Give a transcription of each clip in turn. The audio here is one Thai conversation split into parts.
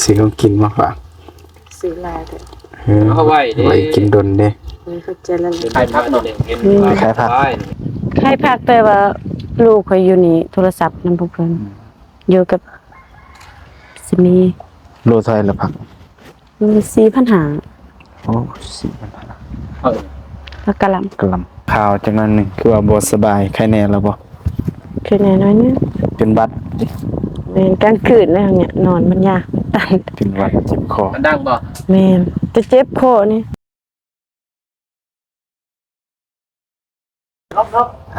ซื้อของกินมาฝากซื้อลายเด้อเอาไว้เด้ ไว้กินดนเด้ นี่เขาเจริญ ใครพักเนาะเห็นใครพัก ใครพักแต่ว่าลูกเขาอยู่นี่โทรศัพท์นำพวกเพิ่นอยู่กับสิมี โลไทยละพัก 4,500 โอ้4,000 เออ พักกะหล่ำ กะลำข่าวจังนั้นนึงคือว่าบ่สบายใครแน่แล้วบ่ คือแน่น้อยนึง เป็นหวัด แม่นกลางคืนแล้วเนี่ยนอนมันยากตัน เป็นหวัดเจ็บคอ มันดังบ่ แม่นจะเจ็บคอนี่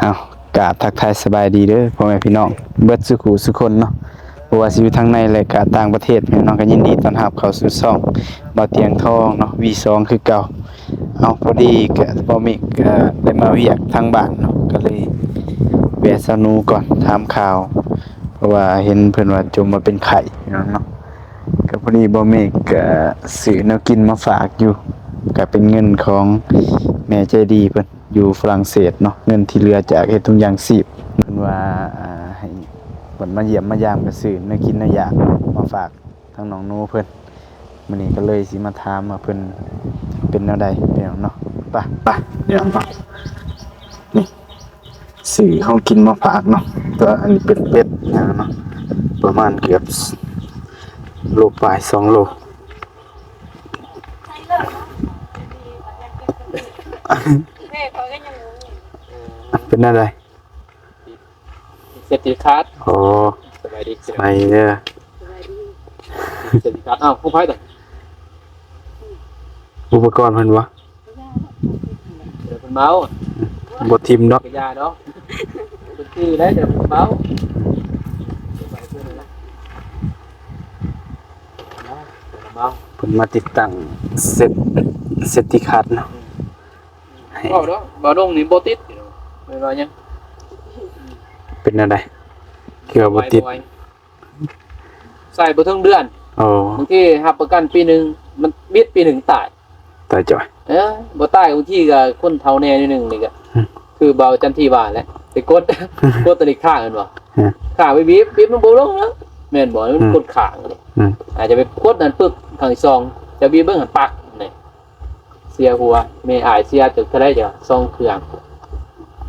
อ้าวกราบทักทายสบายดีเด้อพ่อแม่พี่น้องเบิดสุขุสุคนเนาะบ่ว่าสิอยู่ทางในและก็ต่างประเทศพี่น้องก็ยินดีต้อนรับเข้าสู่ช่องบ่เตียงทองเนาะ V2 คือเก่าเอาพอดีก็บ่มีได้มาเวียกทางบ้านเนาะก็เลยแวะซานูก่อนถามข่าวเพราะว่าเห็นเพิ่นว่าจมมาเป็นไข้พี่น้องเนาะก็พอดีบ่มีก็ซื้อแนวกินมาฝากอยู่ก็เป็นเงินของแม่ใจดีเพิ่นอยู่ฝรั่งเศสเนาะเงินที่เหลือจากเฮ็ดทุกอย่างชีพเพิ่นว่าให้เพิ่นมาเยี่ยมมายามก็ซื้อแนวกินแนวอยากมาฝากทางน้องหนูเพิ่นมื้อนี้ก็เลยสิมาถามว่าเพิ่นเป็นแนวใดพี่น้องเนาะไปเดี๋ยวเนาะนี่ซื้อของกินมาฝากเนาะตัวอันนี้เป็นเป็ดนะเนาะประมาณเกือบโลปลาย2 โลเป็นอะไร เซติคัส โอ้ สบายดี ไปเด้อ เซติคัสอ้าวผู้ไพ่ต่อ อุปกรณ์เพิ่นวะ เดี๋ยวเป็นเมาส์ บ่ทิมเนาะ กระยาเนาะเป็นที่แล้วเดี๋ยวเป็นเมาส์เมาส์ เพิ่นมาติดตั้งเซตติคัสเนาะให้ บ่เนาะบ่ลงนี่บ่ติดไม่ว่ายัง เป็นอะไรเกี่ยวบ่ติด ใส่บ่ถึงเดือน โอ้ บางทีรับประกันปีนึงมันบิดปีนึงตาย ตายจ่อย บ่ตายบางทีก็คนเฒ่าแน่นิดนึงนี่ก็คือเบาจันทีว่าแหละไปกด กดตัวนี้ข้างกันบ่ข้างไปบีบมันบ่ลงแล้วแม่นบ่มันกดข้างนี่ อาจจะไปกดนั่นปึ๊บข้างที่2จะบีบเบิ่งหันปักนี่เสียหัวแม่อายเสียจึกเท่าใดจ้ะ2เครื่อง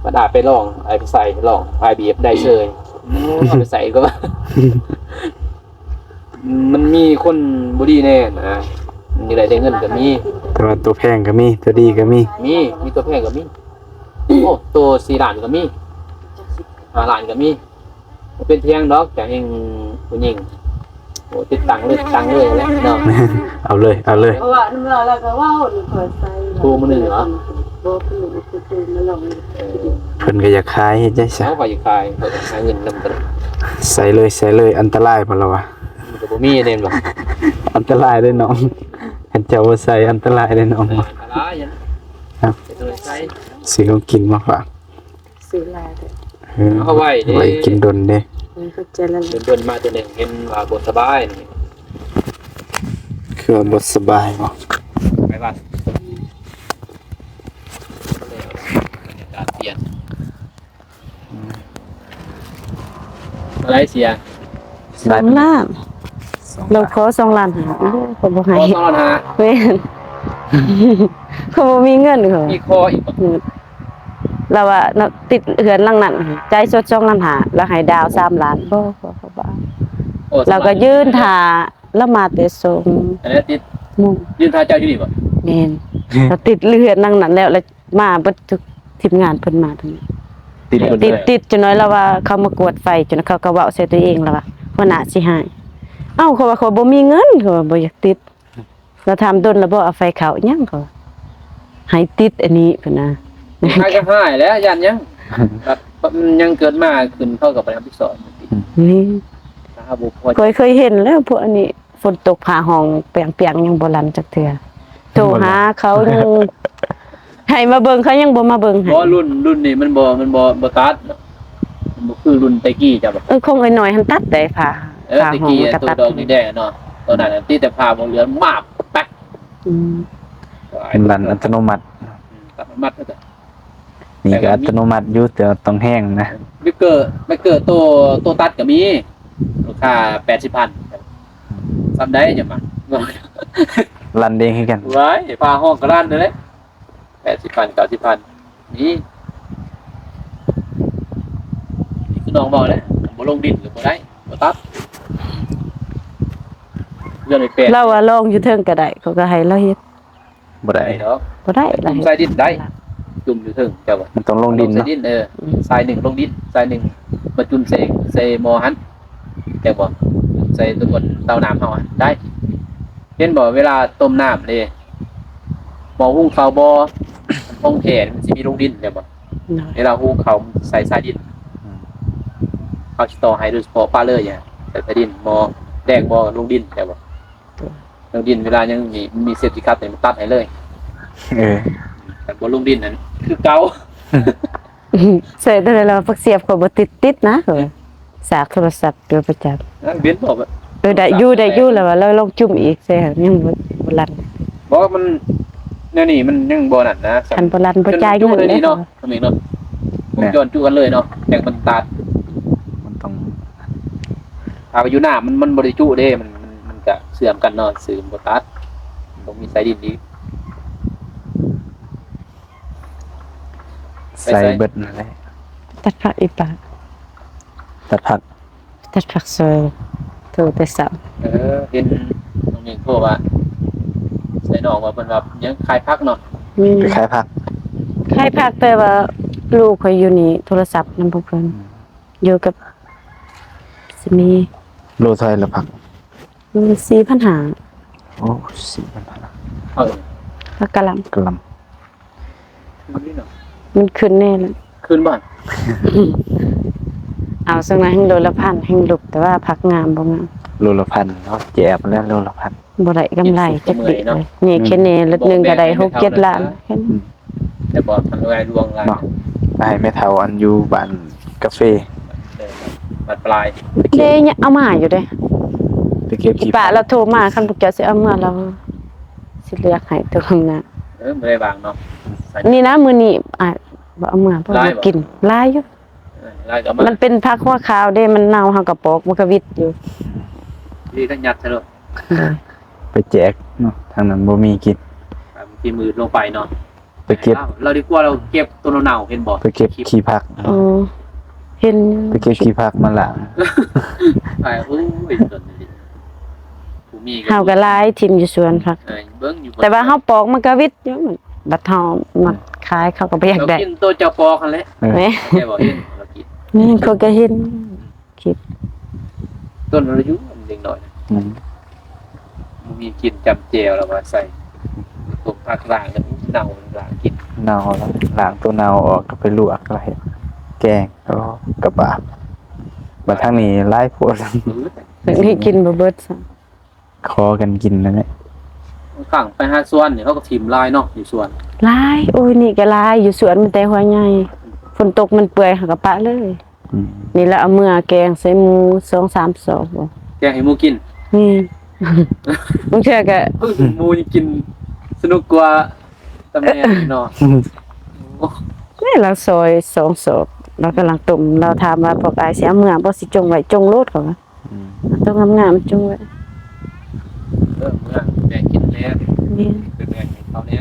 บัดอาไปลองไอ้ไปใส่ลองพายบีบได้เฉยเอาไปใส่ก็ว่า มันมีคนบ่ดีแน่นะมีได้เงินก็มี แต่ว่าตัวแพงก็มีตัวดีก็มี มีตัวแพงก็มี โอ้ตัว4ล้านก็มี5ล้านก็มีเป็นเพียงดอกจากเองผู้หญิงโอ้ติดตังค์เลยแล้วเนาะ เอาเลย เพราะว่าน้ำลายแล้วก็ว้าวนี่เปิดใส่ โทรมาหนึ่งเหรอ บ่คือตื่นมาลอง เพิ่นก็อยากขายเฮ็ดจังซี่ เขาไปอยู่ขายเขาจะหาเงินนำกัน ใส่เลยอันตรายบ่ล่ะวะ มันก็บ่มีเด่นหรอก อันตรายเด้อน้องอันเจ้าบ่ใส่อันตรายเด้อน้อง อะไรยัง ครับ เป็นตัวใช้ ซื้อของกินมาฝาก ซื้อลายเด้อ เอาไว้เด้ ไว้กินดนเด้ นี่เขาเจริญ เดินมาตัวหนึ่งเห็นว่าบ่สบายนี่ คือว่าบ่สบายบ่ ไปบ้านการเปลี่ยนอะไรเสีย 2 ล้านเราขอ2 ล้านหาเขาบ่ให้ พอตอนหา แม่น เขาบ่มีเงินเขา มีคออีก เราว่าติดเหือนหลังนั้นใจายสด2 ล้านหาแล้วให้ดาว3 ล้านบ่บ่ โอ้ เราก็ยืนท่าแล้วมาแต่ส่ง อันนี้ติด มุง ยืนท่าเจ้าอยู่นี่บ่ แม่นเราติดเรือนหลังนั้นแล้วมาเบิดทุกทีมงานเพิ่นมาทั้งนั้น ติดเบิดเลย ติดจนน้อยแล้วว่าเขามากวดไฟจนเขาก็เว้าใส่ตัวเองแล้วว่าหัวหน้าสิให้เอ้าเขาว่าเขาบ่มีเงินเขาว่าบ่อยากติดเราถามดนแล้วบ่เอาไฟเข้าอิหยังเขาให้ติดอันนี้เพิ่นน่ะ ใครก็หายแล้วยันยังแบบมันยังเกิดมาขึ้นเข้ากับไปรับผิดชอบ นี่ ถ้าบุพอ เคยเห็นแล้วพวกอันนี้ฝนตกผ่าห้องเปียงๆยังบ่ลันจักเทื่อโทรหาเขายังให้มาเบิ่งเขายังบ่มาเบิ่งให้ บ่รุ่นนี่มันบ่ตัดมันบ่คือรุ่นตะกี้จ้ะบ่ คงไอ้น้อยหันตัดได้ผ่า ตะกี้ตัวดอกนี่แดงเนาะตอนนั้นตีแต่พาบ่เหลือมาบแป๊ก อืม เป็นรันอัตโนมัติ ตัดมัดก็ นี่ก็อัตโนมัติอยู่แต่ต้องแห้งนะ ไม่เกิดตัวตัดก็มีราคา 80,000 ซ้ำได้จะมา รันเองให้กัน ไว้พาห้องกระด้านเลย80,000 90,000นี่คือน้องบอกเลยบ่ลงดินหรือบ่ได้บ่ตัดเรื่องไม่เป็น เราว่าลองอยู่เทิงก็ได้เขาก็ให้เราเฮ็ด บ่ได้ ได้เนาะ บ่ได้ล่ะ จุ่มใส่ดินได้จุ่มอยู่ถึงเจ้าบ่ มันต้องลงดิน ใส่ เนาะ ดินทรายหนึ่งลงดินทรายหนึ่งมาจุ่มใส่หม้อหันเจ้าบ่ใส่ตัวบนเตาน้ำเฮาอะได้เห็นบ่เวลาต้มน้ำเลยหม้อหุงข้าวบ่ห้องแผ่มันสิมีลงดินเจ้าบ่เวลาหุงข้าวใส่ทรายดินเขาสิต่อให้โดยเฉพาะปลาเลยเนี่ยใส่ทรายดินหม้อแดงบ่ลงดินเจ้าบ่ลงดินเวลายังมีเซฟตี้คัทเนี่ยมันตัดให้เลย เออ แต่บ่ลงดินนั้นคือเก่า ใส่ได้แล้วพักเสียบก็บ่ติดนะเออสากโทรศัพท์อยู่ประจำ เว้นบอกว่า ได้อยู่แล้วว่าเราลองจุ่มอีกใส่ยังบ่ลั่น บอกว่ามันเนี่ยนี่มันยังบ่นั่นนะ คันบ่ลั่นบ่จ่าย จุ เงิน เลย เด้ นี่เนาะทำเองเนาะผมย้อนจุกันเลยเนาะแต่งมันตัด มันต้อง พาไปอยู่หน้ามันบ่ได้จุเด้มันก็เสื่อมกันเนาะสื่อมบ่ตัดมันต้องมีสายดินดี ใส่เบิดนั่นแหละ ตัดผักอีปาก ตัดผัก ตัดผักซอยโทรแต่ซ้ํ เห็นน้องนี่โทรว่าใส่น้องว่าเพิ่นว่ายังขายผักเนาะ ไปขายผัก ใครพักแต่ว่าลูกข่อยอยู่นี่โทรศัพท์นำพวกเพิ่นอยู่กับสิมี โลเท่าไหร่ละผัก 4,500 โอ้4,000 เออ ผักกะหล่ำ กะหล่ คือนี่เนาะ มันขึ้นแน่เลย คืนบ้าน เอาสักหน่อยให้โลละพันให้ลุกแต่ว่าผักงามบ่งาม ำโลละพันเนาะแจกแล้วโลละพัน บ่ได้กำไรจักดิเลยนี่แค่นี้ละนึงก็ได้6-7 ล้านแค่นั้น แต่บ่ทำงานรวงลาย เนาะไปให้แม่เฒ่าอันอยู่บ้านกาแฟ บัดปลาย เด้เนี่ยเอามาอยู่เด้ ไปเก็บ อี ขี้ ป้าเราโทรมาคันพวกเจ้าสิเอามาเราสิเลือกให้ตัวข้างหน้า ไม่ได้บางเนาะ นี่นะมื้อนี้บ่เอามาเพราะว่ากินหลายอยู่ ลายกับ มันเป็นผักหัวขาวเด้มันเน่าเฮาก็ปอกมันก็วิดอยู่ ที่ทั้งยัดใช่หรอ ไปแจกเนาะทางนั้นบ่มีกิน ที่มือลงไปเนาะ ไปเก็บ เราดีกว่าเราเก็บตัวเน่าเห็นบ่ ไปเก็บขี้ผัก อ๋อเห็น ไปเก็บขี้ผักมาล้าง ไปโอ้ยจนผู้มี เฮาก็หลายทิ่มอยู่สวนผัก เบิ่งอยู่ แต่ว่าเฮาปอกมันก็วิดอยู่บัดเฮามาขายเขาก็บ่อยาก เรา ได้ กินตัวเจ้าปอกันแหละ เออ แหม แค่บ่เห็นเรากิน นี่เขาก็เห็นคิด ต้นอายุเด็กหน่อย อืม มีกินจำเจลแล้วมาใส่ตัวผักล้างกันเน่าล้างกิน เนาแล้วล้างตัวเนาออกก็ไปลวกอะไรแกงก็กระบาดบัดทางนี้หลายโพด นี่กินบ่เบิดซะ คอกันกินนั่นแหละ ข้างไปหาสวนเนี่ยเขาก็ทิมลายเนาะอยู่สวน หลายโอ้ยนี่ก็หลายอยู่สวนมันแต่หัวใหญ่ฝนตกมันเปื่อยหักกะปะเลย อืม นี่ละเอาเมื่อแกงใส่หมู2-3 ศอกบ่ แกงให้หมูกิน นี่ บางเทื่อก็ หมูนี่กินสนุกกว่าตำแหน่งเนาะ นี่เราซอย2 ศอกเรากำลังต้มเราถามว่าพวกอายสิเอาเมื่อบ่สิจงไว้จงโลดเขาว่า อืม ต้องงามๆจงไว้ เมื่อแม่กินแล้ว นี่ เป็นแม่กินเขาเนี่ย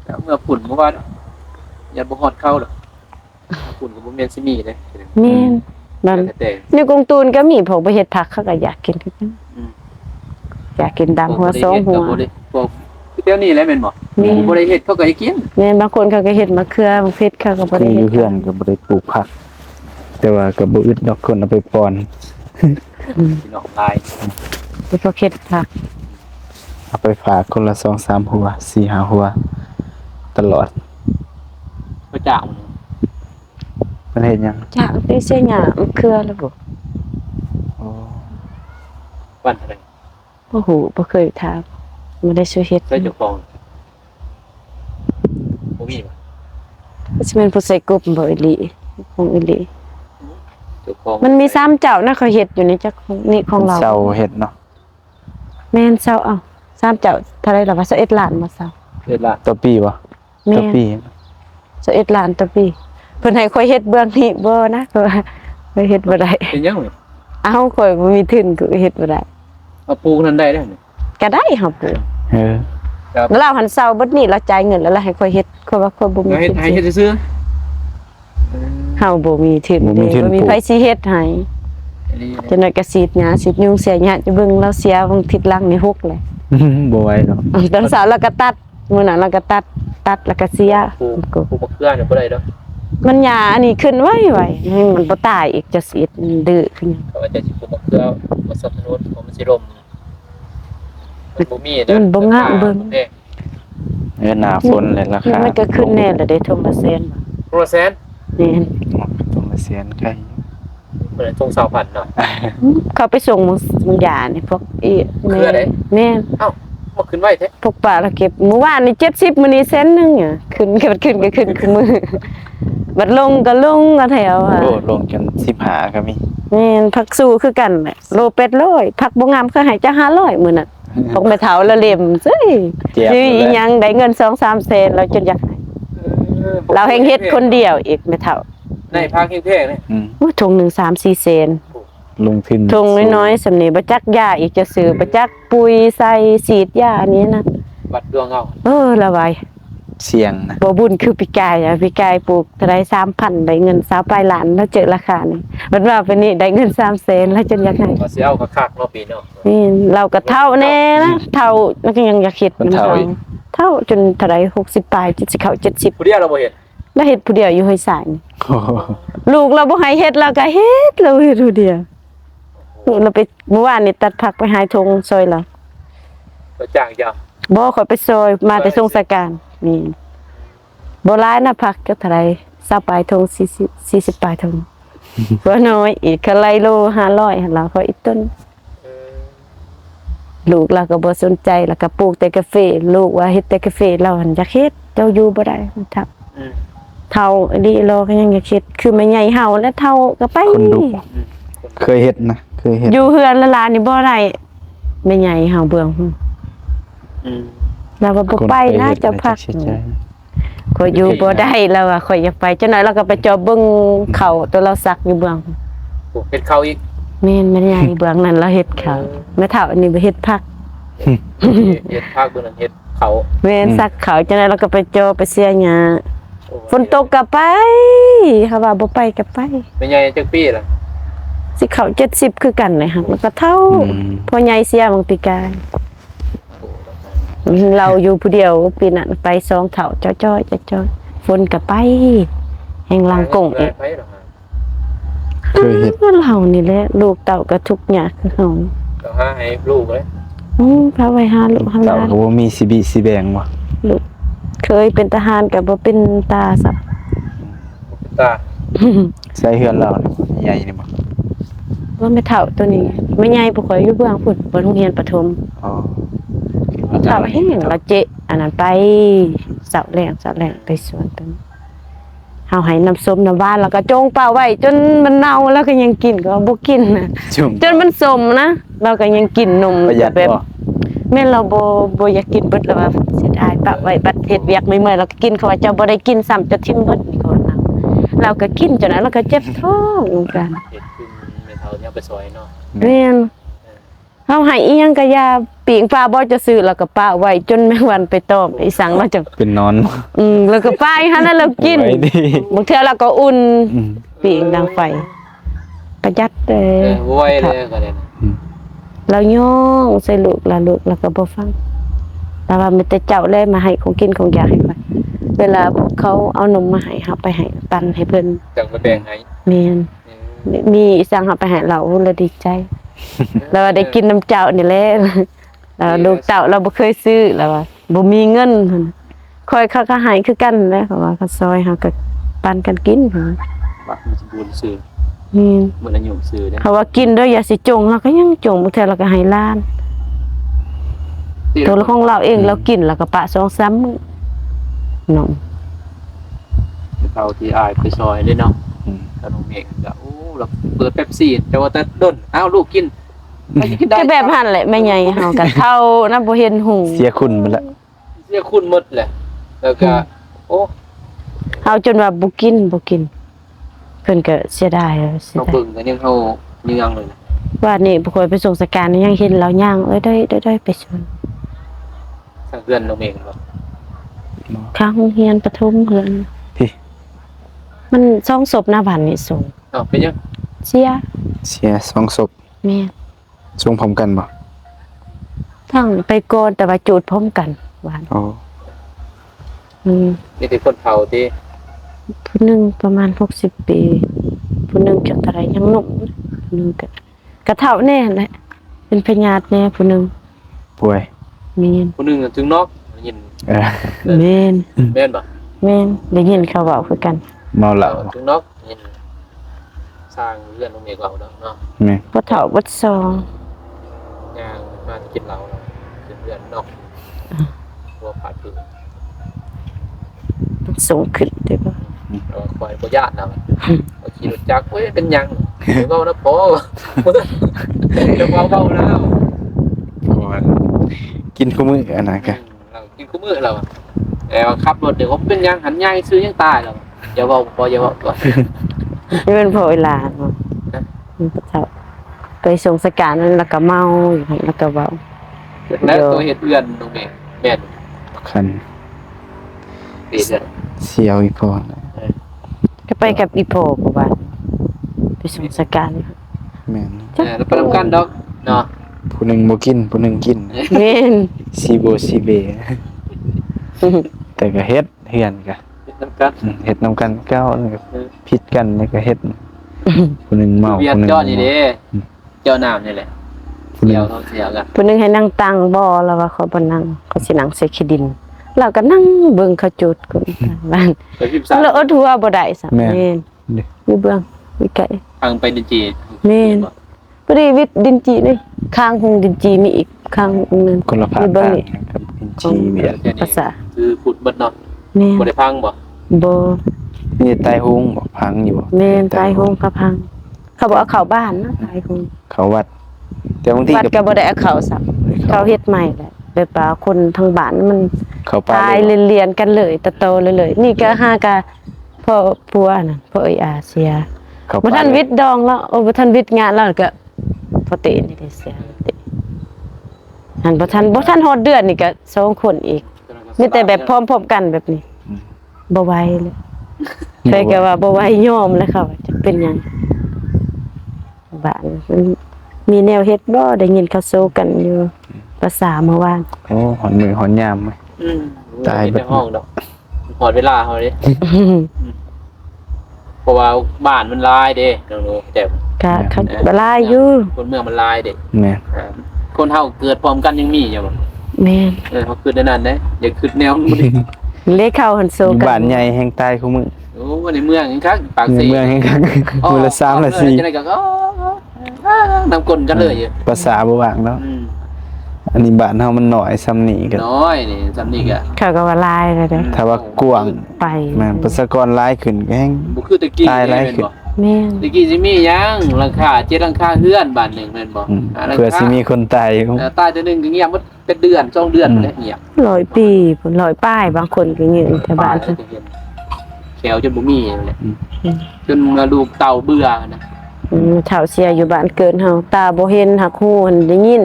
แต่เมื่อฝุ่นเมื่อวานยันบ่ฮอดเข้าดอกฝุ่นก็บ่แม่นสิมีเด้ แม่นนั่น แต่ ในกรุงตูนก็มีพวกไปเฮ็ดผักเขาก็อยากกินคือกันอยากกินดำหัว2หัว พวกคือเดี๋ยวนี้แหละแม่นบ่ แม่น บ่ได้เฮ็ดเขาก็ให้กิน แม่นบางคนเขาก็เฮ็ดมะเขือบางเพชรเขาก็บ่ คือ ได้ อ เฮ็ ยู่ ด เพื่อนก็บ่ได้ปลูกผัก แต่ว่าก็บ่อึดดอกคนเอาไปปอน พี่น้องตาย ไปพวกเฮ็ดผัก เอาไปฝากคนละ2-3หัว4-5หัว ตลอด พระเจ้า มันเฮ็ดหยัง จากได้เสียหญ้ามะเขือแล้วบ่ โอ้ วันอะไร บ่ฮู้บ่เคยถามบ่ได้ช่วยเฮ็ด ใส่เจ้าของบ่มีบ่ สิเป็นผู้ใส่กบบ่อีหลีของอีหลี เจ้าของ มันมี3เจ้านะเขาเฮ็ดอยู่ในจักของนี่ของเรา เจ้าเฮ็ดเนาะ แม่นเจ้าเอ้า3เจ้าเท่าไหร่ล่ะว่า21ล้านบ่เจ้า เฮ็ดละ ต่อปีบ่ แม่ ต่อปี 21ล้านต่อปีเพิ่นให้ข่อยเฮ็ดเบื้องนี้บ่นะเพราะว่าข่อยเฮ็ดบ่ได้ เป็นยังไง เอ้าข่อยบ่มีทุนก็เฮ็ดบ่ได้ เอาปลูกนั้นได้เด้อ ก็ได้เฮาปลูก เออ ครับ แล้วเราหันเซาเบิดนี่เราจ่ายเงินแล้วเราให้ค่อยเฮ็ดค่อยว่าค่อยบ่มี เฮ็ดให้เฮ็ดซื่อ เฮาบ่มีทุน บ่มีทุน บ่มี ปลูก ไผสิเฮ็ดให้จังได๋ก็สีดหญ้าสีดยุงเสียหญ้าจะเบิ่งเราเสียบางทิศหลังนี่หกเลย บ่ไหวหรอก ตอนเช้าเราก็ตัดมื้อนั้นเราก็ตัดแล้วก็เสีย ปลูกมะเขือเนี่ยบ่ได้ดอก มันหญ้าอันนี้ขึ้นไว้ให้มันบ่ตายอีกจะสีดมันดื้อขึ้น เขาว่าจะสิปลูกมะเขือบ่สนับสนุนผมมันสิร่มมันบ่มีเด้อ มันบ่งามเบิ่ง เด้ เออหน้าฝนเลยราคา มันก็ขึ้นแน่ละเด้ทงละแสน โปรเซน นี่ ต้องมาเสียนใคร เหมือนทง2,000เนาะ เขาไปส่งมึงหญ้านี่พวกอีแม่ คืออะไร แม่ เอ้าบ่ขึ้นไว้แท้ พวกป้าเราเก็บเมื่อวานนี่70มื้อนี้แสนนึงอ่ะขึ้นก็ขึ้นคือมือบัดลงก็ลงก็แถวอ่ะ โอ้ลงกัน15ก็มี แม่นผักสู้คือกันแหละโลเป็ด100ผักบ่งามคือให้จ้ะ500มื้อนั้นพวกแม่เฒ่าละเล่มเซ้ย เจ็บ สิ เลย อีหยังได้เงิน 2-3 แสนเราจนอยากให้เราแฮงเฮ็ดคนเดียวอีกแม่เฒ่า ในภาคแพงๆเนี่ย อืม โอ้ถุงหนึง3-4 แสน ลงทุน ถุงน้อยๆสำนี้บ่จักยาอีกจะซื้อบ่จักปุ๋ยใส่ฉีดยาอันนี้นะ บัดดวงเอา ละไว้ เสี่ยงนะ บ่บุญคือปีกายอ่ะปีกายปลูกเท่าใด 3,000 ได้เงิน20ปลายล้านแล้วเจอราคานี่มันว่าเป็นนี่ได้เงิน3 แสนแล้วจนอยากให้ ก็สิเอาคักๆเนาะปีเนาะ นี่เราก็เท่าแน่นะเท่าแล้วก็ยังอยากเฮ็ดมันเท่าจนเท่าใด60ปลายจะสิเข้า70 ผู้เดียวเราบ่เห็น แล้วเฮ็ดผู้เดียวอยู่ห้วยสายนี่ โอ้โห ลูกเราบ่ให้เฮ็ดเราก็เฮ็ดเราเฮ็ดผู้เดียวลูกเราไปเมื่อวานนี่ตัดผักไปหายทงซอยเรา ก็จ้างเจ้า บ่ขอยไปซอยมาแต่ทรงสการนี่บ่หลายนะผักก็เท่าใด20ปลายทง40ปลายทงบ่น้อยอีกก็ไล่โล500หั่นล่ะขออีกต้น ลูกเราก็บ่สนใจแล้วก็ปลูกแต่กาแฟลูกว่าเฮ็ดแต่กาแฟเราหันอยากเฮ็ดเจ้าอยู่บ่ได้มันทับ อืม เท่าอันนี้เราก็ยังอยากเฮ็ดคือแม่ใหญ่เฮาแล้วเท่าก็ไป คนดุเคยเฮ็ดนะเคยเฮ็ด อยู่เฮือนละลานนี่บ่ได้แม่ใหญ่เฮาเบื่อ อืม เราก็บ่ไปนะเจ้าพัก เสียใจ ข่อยอยู่บ่ได้แล้วอ่ะข่อยอยากไปจังได๋เราก็ไปจอบเบิ่งเขาตัวเราซักอยู่เบื้อง ปลูกเฮ็ดข้าวอีก แม่นแม่ใหญ่เบื้องนั้นเราเฮ็ดเขาแม่เฒ่าอันนี้บ่เฮ็ดผัก เฮ็ดภาคเบิ่งนั้นเฮ็ดเขา แม่นซักเขาจังได๋เราก็ไปจอไปเสียหญ้าฝนตกก็ไปถ้าว่าบ่ไปก็ไป เป็นไงจักปีล่ะ สิเขา70คือกันเลยค่ะมันก็เท่าพ่อใหญ่เสียบางปีกายเราอยู่ผู้เดียวปีนั้นไป2เท่าจ้อยๆฝนก็ไปแห่งลางกงอีก ไปหรอฮะ เคยเฮ็ด เรานี่แหละลูกเต่าก็ทุกข์ยากคือเฮา ก็หาให้ลูกเลย พาไว้หาลูกหาห เรา ลาน ก็บ่มีสิบิสิแบงบ่ ลูกเคยเป็นทหารก็บ่เป็นตาซับ ตา ใส่เฮือนเรานี่ใหญ่นี่บ่ ว่าไม่เท่าตัวนี้ไม่ใหญ่บ่ค่อยอยู่เบื้องพุ่นบ่โรงเรียนประถม อ๋อ เท่าแห้งเราเจะอันนั้นไปเสาแรงไปสวนกันเฮาให้น้ำส้มน้ำหวานแล้วก็จงเป่าไว้จนมันเน่าแล้วก็ยังกินก็บ่กินนะ จุ่ม จนมันสมนะเราก็ยังกินนม ประหยัด แบบ บ่ แม่นเราบ่อยากกินเบิดแล้วว่าเสียดายปะไว้บัดเฮ็ดเวียกไม่เมื่อยเราก็กินเขาว่าเจ้าบ่ได้กินซ้ำจะทิ้งเบิดนี่ก่อนนะเราก็กินจนนั้นเราก็เจ็บท้องเหมือนกัน เฮ็ดคือแม่เฒ่าเนี่ยไปซอยเนาะ แม่นเฮาให้อีหยังก็อยาปิงปลาบ่จะซื้อแล้วก็ปะไว้จนแมงวันไปต้มอีสังเราจะ เป็นนอน แล้วก็ไปหั่นแล้วเรากิน ไว้ดิ บางเทื่อเราก็อุ่น อืม ปิงดังไฟประหยัดเด้ บ่ไหวเลยก็ได้นะ เราย่องใส่ลูกแล้วก็บ่ฟังแต่ว่ามีแต่เจ้าเลยมาให้ของกินของอยากให้ไปเวลาพวกเขาเอานมมาให้เฮาไปให้ปันให้เพิ่น จังไปแบ่งให้ แม่นมีสั่งเฮาไปให้เราแล้วดีใจ แล้วได้กินน้ำเจ้านี่แหละแล้วลูกเต่าเราบ่เคยซื้อแล้วว่าบ่มีเงินหั่นค่อยเขาก็ให้คือกันแหละเพราะว่าเขาซอยเฮาก็ปันกันกินหั่น บักมันสิบูนซื้อ นี่ มื้อนั้นอยู่ซื้อเด้ เขาว่ากินเด้ออย่าสิจงเราก็ยังจงบางเทื่อเราก็ให้หล้าน ตัวของเราเองเรากินแล้วก็ปะ2-3มื้อนม เฒ่าที่อายไปซอยเด้เนาะ อืม ขนมเมกก็โอ้เราเปิดเป๊ปซี่แต่ว่าแต่ด้นอ้าวลูกกินไม่กินได้ ก็แบบหั่นแหละแม่ใหญ่เฮาก็เท่านะบ่เห็นหุง เสียคุณไปละ เสียคุณหมดแหละแล้วก็โอ้ เฮาจนว่าบ่กินเพิ่นก็เสียดายเสีย เขา ดาย เบิ่งกันยังเขายังเลยนะ ว่านี่บ่ค่อยไปส่งสการยังเห็นเราย่างได้ไปชวน ทางเพื่อนน้องเองบ่ ข้างโรงเรียนประถมเฮือน พี่ มัน2ศพหน้าบ้านนี่ส่ง อ้าวเป็นยัง เสีย เสีย2ศพ แม่ ส่งพร้อมกันบ่ ทั้งไปก่อนแต่ว่าจูดพร้อมกันว่า อ๋อ นี่ที่คนเฒ่าที่ ผู้หนึงประมาณ60ปีผู้หนึงจักเท่าไหร่ยังหนุ่มผู้หนึงก็เฒ่าแน่แหละเป็นพญาติแน่ผู้หนึง ป่วย แม่น ผู้หนึงถึงนอกได้ยิน เออ แม่น แม่นบ่ แม่นได้ยินเขาเว้าคือกัน เมาเหล้า ถึงนอกยินสร้างเพื่อนน้องเมฆเอาเนาะ แม่ บ่เฒ่าบ่ซอง ย่างมากินเหล้าเนาะเป็นเพื่อนนอกตัวผาดคือ มันสูงขึ้นได้บ่ คอยบ่ญาตินะเอาขี่รถจักรเว้ยเป็นหยังเว้านะพอจะเว้าแล้ว เพราะว่ากินคู่มื้ออันนั้นก็ เรากินคู่มื้อเราแต่ว่าขับรถเดี๋ยวผมเป็นหยังหันย่างซื้อยังตายแล้วอย่าเว้าพออย่าเว้าก่อน นี่เป็นพอเวลาเนาะมันบ่เฒ่าไปส่งสการนั้นแล้วก็เมาอยู่หั่นแล้วก็เว้า แล้วตัวเฮ็ดเพื่อนน้องเมฆแม่น คัน เฮ็ด เสียวอีกพอ ก็ไปกับอีโพบ่ว่าไปส่งสการ แม่น แล้วไปนํกันดอกเนาะ ผู้หนึงบ่กินผู้หนึงกิน แม่น ซีโบซีเบ แต่ก็เฮ็ดเฮือนก็ นํกัน เฮ็ดนำกันเก้านี่ก็ผิดกันนี่ก็เฮ็ดผู้หนึงเมา เวียน ผู้หนึง จอดนี่เด้เจ้าน้ำนี่แหละ ผู้หนึ เดี๋ ง ยวเราเสียกัน ผู้หนึงให้นั่งตังบ่แล้วว่าเขาบ่นั่งเขาสินั่งใส่ขี้ดินเราก็นั่งเบิ่งเขาจุดคนบ้าน ไปพิมพ์สาร แล้วอดหัวบ่ได้ซะ แม่ แม่น เด้อ อยู่เบื้องอยู่ไกล ทางไปดินจี แม่น พอดีวิทย์ดินจีนี่ข้างคงดินจีมีอีกข้างนึง คนละภาค อยู่เบิ่ง ต่าง นี่ กับกินชีเวียด ภาษา คือขุดเบิดเนาะ แม่น บ่ได้พังบ่ บ่ นี่ใต้ฮุงบ่พังอยู่บ่ แม่นตายโหงกะพัง เขาบอกเอาเข้าบ้านนะตายโหง เขาวัด แต่บางที วัดก็บ่ได้เอาเข้าซ้ํเขาเฮ็ดใหม่แหละแบบว่าคนทางบ้านมัน เขาไป ตาย เลย เรียนๆกันเลยตะโตเลย นี่ก็ห้ากะพ่อปัวน่ะพ่อเอ้ยอาเสีย เขาไป บ่ทันวิทย์ดองแล้วโอ้บ่ทันวิทย์งานแล้วก็พ่อเตนี่ได้เสียเตหันบ่ทันฮอดเดือนนี่ก็2คนอีกมีแต่แบบพร้อมๆกันแบบนี้บ่ไหวเลยไปก็ว่าบ่ไหวยอมแล้วเขาจะเป็นหยังบ้านมันมีแนวเฮ็ดบ่ได้ยินเขาโซกันอยู่ภาษาเมื่อวาน โอ้หอนมือหอนยามไหม ตาย ในห้องดอกหอดเวลาเฮาเด้เพราะว่าบ้านมันลายเด้น้องหนูแต่ ก็เขาบ่ลายอยู่ คนเมืองมันลายเด้ แม่น คนเฮาเกิดพร้อมกันยังมีอยู่บ่ แม่น เขาคิดได้นั่นเด้อย่าคิดแนวมันดิ เลขเข้าหันโซกัน บ้านใหญ่แห่งใต้คู่มือ โอ้ในเมืองยังคักปาก ใน สี เมืองแห่งคักมือละ3ละ จังได๋ก็นำกลกันเลยอยู่ 4ภาษาบ่ว่างแล้ว อันนี้บ้านเฮามันน้อยซ้ำนี่ก็ น้อยนี่สำนีกะ เขาก็ว่าลายเลยเด้อ ถ้าว่ากว้าง ไป แม่นประชากรหลายขึ้นก็แฮง บ่คือตะกี้ ตายหลาย แม่น ขึ้น บ่ แม่น ตะกี้สิมีหยังราคา7ราคาเฮือนบ้านหนึงแม่นบ่ อืม หราคา เพื่อสิมีคนตาย ตายเทื่อนึงก็เงียบหมดเป็นเดือน2เดือนแล้วเงียบ 100 ปีพุ่น100ป้ายบางคนก็ยืนแถวบ้าน แขวจนบ่มีเลยจนมาลูกเต่าเบื่อนะ เฒ่าเสียอยู่บ้านเกิดเฮาตาบ่เห็นหักหูหันได้ยิน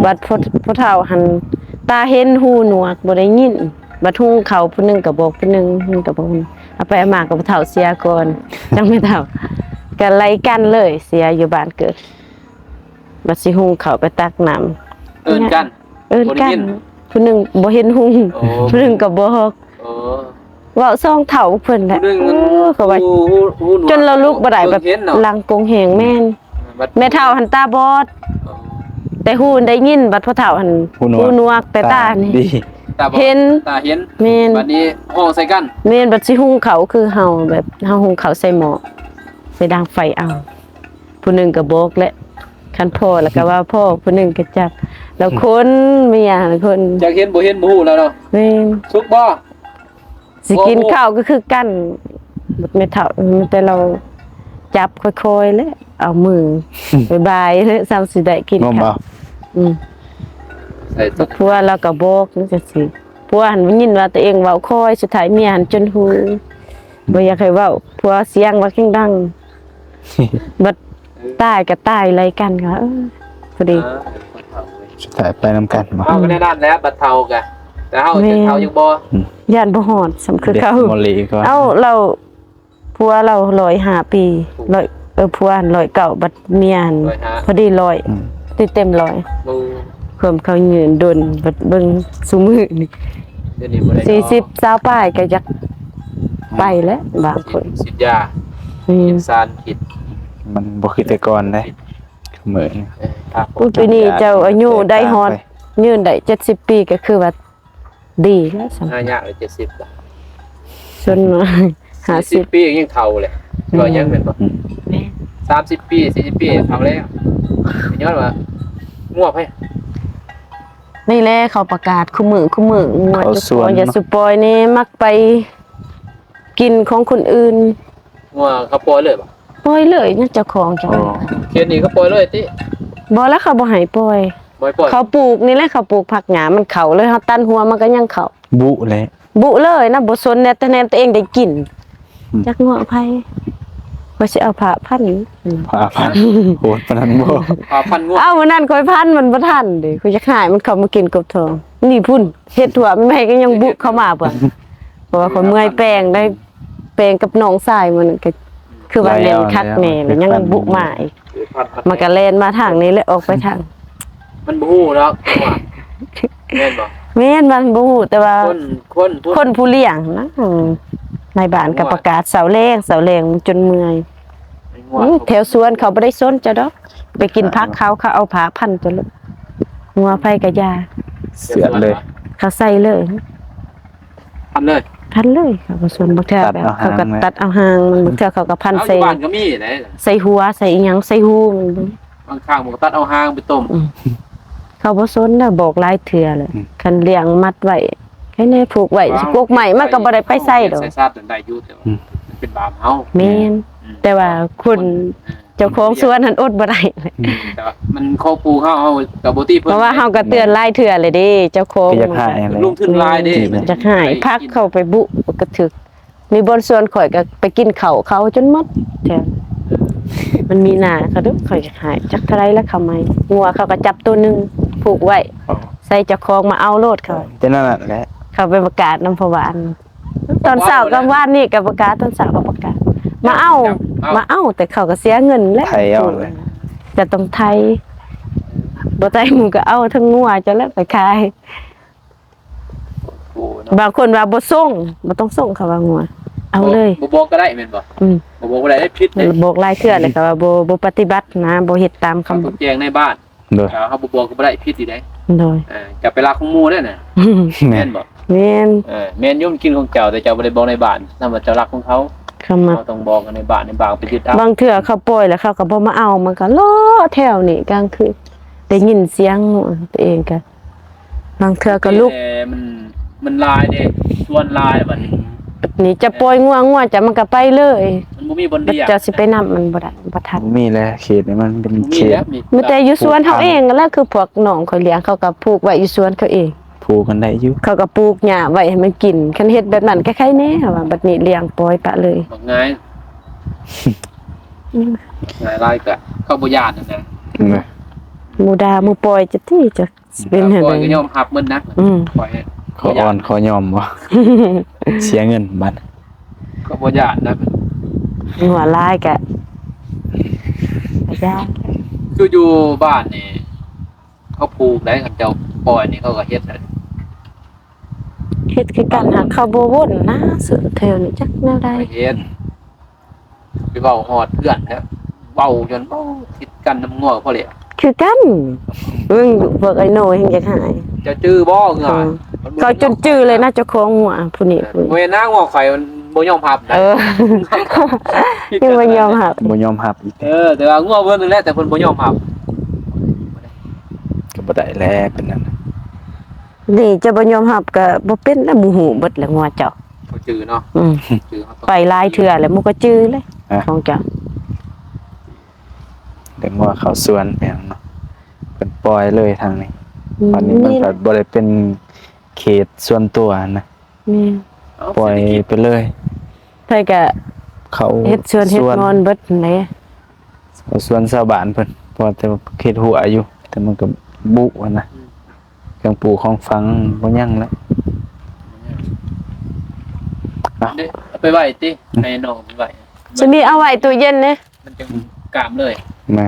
บัดพ่อเฒ่าหันตาเห็นหูหนวกบ่ได้ยินบัดฮู้เขาผู้หนึงก็บอกผู้หนึงผู้หนึงก็บอกเอาไปเอามาก็บ่เฒ่าเสียก่อนจังไม่เฒ่าก็ไล่กันเลยเสียอยู่บ้านเกิดบัดสิฮู้เขาไปตักน้ำ เอิ้นกัน เอิ้นกัน บ่ได้ยิน ผู้หนึงบ่เห็นฮู้ โอ้ ผู้หนึงก็บอก โอ้ เว้าซองเฒ่าเพิ่นแหละ ผู้หนึง เขาว่า หูหว จนเราลุกบ่ได้แบบ เห็นเนาะ ลังกงแหงแม่นแม่เฒ่าหันตาบอด แต่ฮู้ได้ยินบัดพ่อเฒ่าหัน หูหนวก หูหนวกแต่ตานี่ ดี ตาบ่ เห็น ตาเห็น แม่น บัดนี้ห้องใส่กัน แม่นบัดสิหุงเขาวคือเฮาแบบเฮาหุงเขาวใส่หม้อไปดังไฟเอาผู้หนึงก็บอกและคันพ่อแล้วก็ว่าพ่อผู้หนึงก็จับ แล้วคนเมียคน อยากเห็นบ่เห็นบ่ฮู้แล้วเนาะ แม่น สุกบ่ สิกินข้าวก็คือกันบัดไม่เฒ่าแต่เราจับค่อยๆแล้วเอามือ บายๆแล้วซ้ำสิได้กิน งม ข้า บ่ วอืม ใส่ตั พัวเราก็บอกจังซี่พัวหันยินว่าตัวเองเว้าคอยสุดท้ายเมียหันจนหูบ่อยากให้เว้าพัวเสียงว่าแข็งดังบัด ตายก็ตายอะไรกันก็พอดี คนเฒ่าเว้ย สุดท้ายไปนำกันบ่ เฮาก็แน่นั่นแหล้วบัดเฒ่ากะแต่เฮาจะเฒ่ายังบ่ ย่านบ่ฮอดสำคือเขา ด็กมอลีก็ เอ้าเราผัวเรา105ปีผัว109บัดเมียหั่น ร้อยห้า พอดี100ติดเต็ม100 บ่ เพิ่มเขายืนดนบัดเบิ่งซุมื้อนี่ เดี๋ยวนี้บ่ได้ 40 20ป้ายก็อยากไปแล้วบางคน สิทธิ์ยา อืม กินสารพิษ มันบ่คือแต่ก่อนได้เหมือน ครับผ ผู้ ม ปีนี้เจ้าอายุได้ฮอดยืนได้70 ปีก็คือว่าดีแล้วสำ หายากเลย70ล่ะ ส่วน50 40ปียังเฒ่าเลยก็ยังแม่นบ่30ปี40ปีเฒ่าแล้วย้อนว่าง่วงไผ นี่แหละเขาประกาศคุมืองัวจุกคนอย่าสุปอยนี่มักไปกินของคนอื่น ง่วงเขาปล่อยเลยบ่ ปล่อยเลยนะเจ้าของจัง เขียนนี่เขาปล่อยเลยติ บ่แล้วเขาบ่ให้ปล่อย บ่ให้ปล่อย เขาปลูกนี่แหละเขาปลูกผักหญ้ามันเข้าเลยเฮาตันหัวมันก็ยังเข้า บุแหละ บุเลยนะบ่สนแต่แนมตัวเองได้กินจักงัวไผบ่สิเอาผ้าพัน พาพันโหดปานนั้นบ่ พันง่วง เอามื้อนั้นค่อยพันมันบ่ทันเด้คือจะหายมันเข้ามากินกบทองนี่พุ่นเฮ็ดถั่วมันให้ก็ยังบุเข้ามาเพิ่นเพราะว่าเขาเมื่อยแป้งได้แป้งกับน้องชายมันก็คือว่าเล่นคักแม่แล้วยังบุมาอีก มันก็เล่นมาทางนี้เลยออกไปทาง มันบ่ฮู้เนาะว่าแม่นบ่ แม่นมันบ่ฮู้แต่ว่า คน ผู้เลี้ยงนะในบ้านก็ประกาศเสาแรงจนเมื่อยแถวสวนเขาบ่ได้สนจะดอกไปกินผักเขาเอาผ้าพันจะลุงัวไผก็ยา เสือดเลย เขาใส่เลย พันเลย พันเลยเขาก็สวนบักเทื่อแบบเขาก็ตัดเอาหางมันบักเทื่อเขาก็พัน เอาอ ใส่ ยู่บ้านก็มีไหน ใส่หัวใส่อีหยังใส่หูมัน บางข้างมันก็ตัดเอาหางไปต้ม เขาบ่สนน่ะบอกหลายเทื่อเลยคันเลี้ยงมัดไว้ให้แน่ผูกไว้สิกกใหม่มันก็บ่ได้ไปใส่ดอก ใส่ซาดได้อยู่แต่ว่ามันเป็นบาปเฮา แม่นแต่ว่าคุณเจ้าของสวนหันอดบ่ได้เลย แต่ว่ามันข้อปูเฮากับบ่ตีเพิ่น เพราะว่าเฮาก็เตือนหลายเทื่อเลยเด้เจ้าของ ก็อยากหายอะไร ลงทุนลายเด้ จะหายพักเข้าไปบุก็ถึก มีบนสวนข่อยก็ไปกินข้าวเขาจนหมดแถวมันมีหน้าเขาดึกข่อยจะหายจักเท่าไรแล้วเขาไม่งัวเขาก็จับตัวหนึงผูกไว้ใส่เจ้าของมาเอาโลดเขา แต่นั่นแหละ เขาไปประกาศน้ำพวานตอนเช้ากับวานนี่ก็ประกาศตอนเช้าก็ประกาศมาเอาแต่เขาก็เสียเงินแล้ว ไทยเอาเลย จะต้องไทยบ่ไทยหมูก็เอาทั้งงัวจะแล้วไปขาย โอ้เนาะ บางคนว่าบ่ส่งบ่ต้องส่งเขาว่างัวเอาเลย บ่บอกก็ได้แม่นบ่ อืม บ่บอกก็ได้ผิดเด้ บอกหลายเทื่อเลยก็ว่าบ่ปฏิบัตินะบ่เฮ็ดตามคำ คำแจ้งในบ้าน โดย ถ้าเฮาบ่บอกก็บ่ได้ผิดอีกเด้ โดย จะไปลักของหมู่ได้น่ะ แม่ แม่ น นบ่ แม่น แม่นยมกินของเจ้าแต่เจ้าบ่ได้บอกในบ้านนำว่าเจ้ารักของเขา เขามา เราต้องบอกกันในบ้านไปยึดเอา บางเทื่อเขาปล่อยแล้วเขาก็บ่มาเอามันก็ล้อแถวนี่กลางคืนได้ยินเสียงงัวตัวเองก็บางเทื่อก็ลุก มันลายเด้ส่วนลายบัดนี้ นี่จะปล่อยงัวจะมันก็ไปเลย มันบ่มีบน บัด เดีย เจะสิไปนำมันบ่ได้บ่ทัน มีแหละเขตนี่มันเป็น มี เขต แล้วมี มีแต่อยู่สวนเขาเองนั่นแหละคือพวกน้องเขาเลี้ยงเขาก็ปลูกไว้อยู่สวนเขาเอง ผูกกันได้อยู่ เขาก็ปลูกหญ้าไว้ให้มันกินคันเฮ็ดแบบนั้นก็ใครแน่ว่าบัดนี้เลี้ยงปล่อยปะเลย บอกง่ายง่ายลายก็เข้าบ่ย่านนั่นนะ หมูดาหมูปล่อยจะที่จะสิเป็น ป จัง ล่อยก็ ได ยอมรับมันนะ อืม ปล่อยให้ ขออ่อนขอยอมบ่ เสียเงินบัด ก็บ่ย่านนะ หัวลายก็ยาก คืออยู่บ้านนี่เขาปลูกได้กับเจ้าปล่อยนี่เขาก็เฮ็ดนั่น เฮ็ดคือกันหาข้าวบ่วนนะสุดแถวนี้จักแนวใด ไปเฮ็ดไปเว้าฮอดเพื่อนแล้วเว้าจนคิดกันน้ำงัวพอแล้ว คือกันพวกไอ้โน่เฮงอยากหาย จะจื้อบ่เงา เขาจนจื้อเลยนะเจ้าของหัวผู้นี้ผู้นี้ เวลางัวไข่มันบ่ยอมรับนะ ยังบ่ยอมรับ บ่ยอมรับอีก แต่ว่างัวเพิ่นนั่นแหละแต่เพิ่นบ่ยอมรับ ก็บ่ได้แล้วเป็นนั้น นี่จะบ่ยอมรับก็บ่เป็นแล้วหมู่หูเบิดแล้วงัวเจ้า บ่จื้อเนาะ อืม จื้อเขาต้อง ไปหลายเทื่อแล้วมันก็จื้อเลยของเจ้า เด็กว่าเขาสวนแม่นเนาะเป็นปล่อยเลยทางนี้ตอนนี้มันก็บ่ได้เป็นเขตส่วนตัวนะ นี่ ปล่อยไปเลย ไผก็ เขา เฮ็ดสวนเฮ็ดงอนเบิดแหละ ส ส่วนชาวบ้านเพิ่นเพราะแต่ว่าเขตหัวอยู่แต่มันก็บุอะนะเครื่องปลูกของฝังบ่ยังแล้วอ่ะ เด้เอาไปไว้ติให้น้องไปไว้ จะมีเอาไว้ตู้เย็นเด้ มันจะกามเลย มา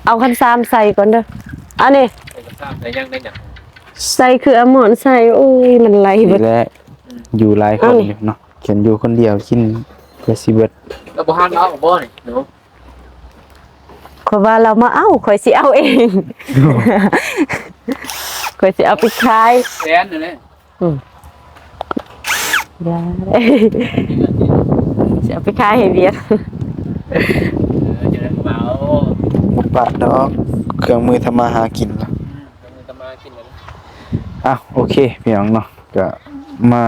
เอาคันซามใส่ก่อนเด้ออันนี้ ใส่กระซ้ำใส่ยังได้หยัง ใส่คือเอาหมอนใส่โอ้ยมันไหล ที เบิด แรกอยู่หลายคนอยู่เนาะเขียนอยู่คนเดียวกินก็สิเบิด แล้วบ่หันเอาบ่นี่หนู ขอยว่าเรามาเอาข่อยสิเอาเอง ข่อยสิเอาไปขาย แสนนั่นแหละ ยาสิเอาไปขายให้เวียด จะได้มาเอา ปะดอกเครื่องมือทำมาหากินล่ะ มันจะมากินแล้ว อ่ะโอเคพี่น้องเนาะก็มา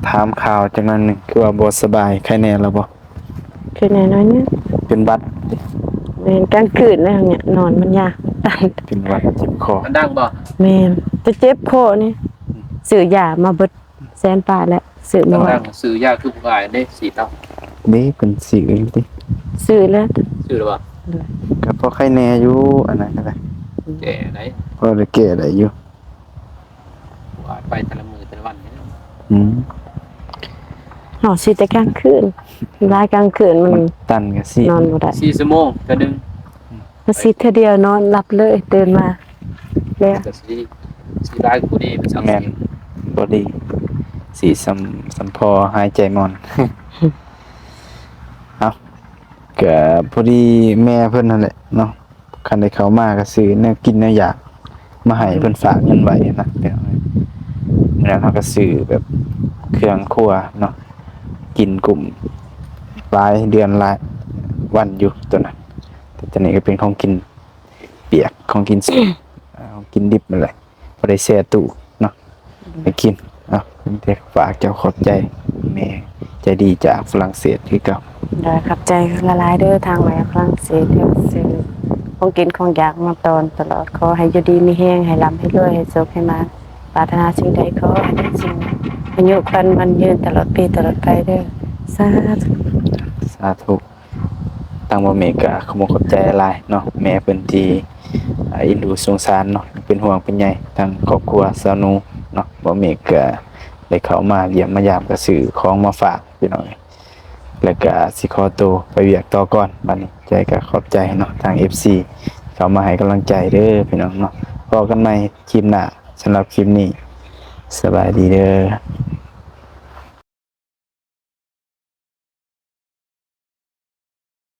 ถามข่าวจังนั้นหนึงคือว่าบ่สบายใครแน่แล้วบ่ คือแน่นอนเนี่ย เป็นหวัด แม่นกลางคืนแล้วเนี่ยนอนมันยากตัน เป็นหวัดเจ็บคอ มันดังบ่ แม่นจะเจ็บคอนี่ซื้อยามาเบิดแสนปลายแล้วซื้อมาไว้ ดังซื้อยาคือผู้ชายได้สีเต้า นี่เป็นสิวอยู่ติ ซื้อแล้ว ซื้อหรือเปล่า ก็พอใครแน่อยู่อันนั้นก็ได้ แก่ไหน พอได้แก้ได้อยู่ ว่าไปแต่ละมือแต่ละวันเนี่ย อืม หอสิแต่กลางคืนรายกลางคืนมัน ตันก็สิ นอนบ่ได้ 4 ชั่วโมงเทื่อนึง มาสิเทื่อเดียวนอนหลับเลยตื่นมาแล้ว ก็สิได้กูดีเป็นสัง แม่น สี บ่ดีสิสำพอหายใจมอน เอาก็พอดีแม่เพิ่นนั่นแหละเนาะคันได้เข้ามาก็ซื้อแนวกินแนวอยากมาให้เพิ่นฝากเงินไว้นะเดี๋ยวแล้วเราก็ซื้อแบบเครื่องครัวเนาะกินกลุ่มรายเดือนละวันอยู่ตัวนั้นแต่ตัวนี้ก็เป็นของกินเปียกของกินสดของกินดิบนั่นแหละบ่ได้แช่ตู้เนาะไปกินเอาเป็นแต่ฝากเจ้าขอบใจแม่ใจดีจากฝรั่งเศสคือเก่า ได้ขับใจละลายเด้อทางไปฝรั่งเศสเด้อซื้อของกินของอยากมาตอนตลอดขอให้อยู่ดีมีแห้งให้ร่ำให้รวยให้สุขให้มาปรารถนาสิ่งใดขอให้ได้สิ่งนั้นอายุครรภ์มันยืนตลอดปีตลอดไปเด้อสาธุ สาธุตั้งบ่แม่ก็ขอบอกขอบใจหลายเนาะแม่เพิ่นที่อินดูสงสารเนาะเป็นห่วงเป็นใยทั้งครอบครัวสาวหนูเนาะบ่แม่ก็ได้เข้ามาเยี่ยมมายามก็ซื้อของมาฝากพี่น้องแล้วก็สิขอตัวไปเวียกต่อก่อนบัดนี้ใจก็ขอบใจเนาะทาง FC เข้ามาให้กำลังใจเด้อพี่น้องเนาะพบกันใหม่คลิปหน้าสำหรับคลิปนี้สบายดีเด้อ